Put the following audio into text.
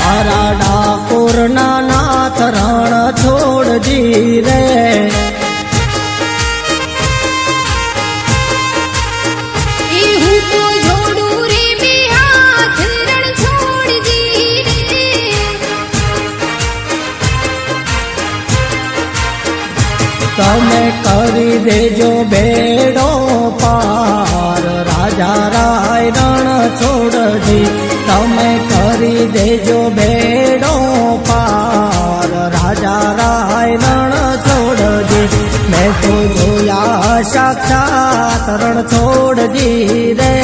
મારા ડાકોરના નાથ રણ છોડજી રે તમે કરી દેજો બેડો પાર રાજા રાય રણ છોડજી તમે કરી દેજો બેડો પાર રાજા રાય રણ છોડજી મેં તો જોયા સાક્ષાત રણ છોડજી રે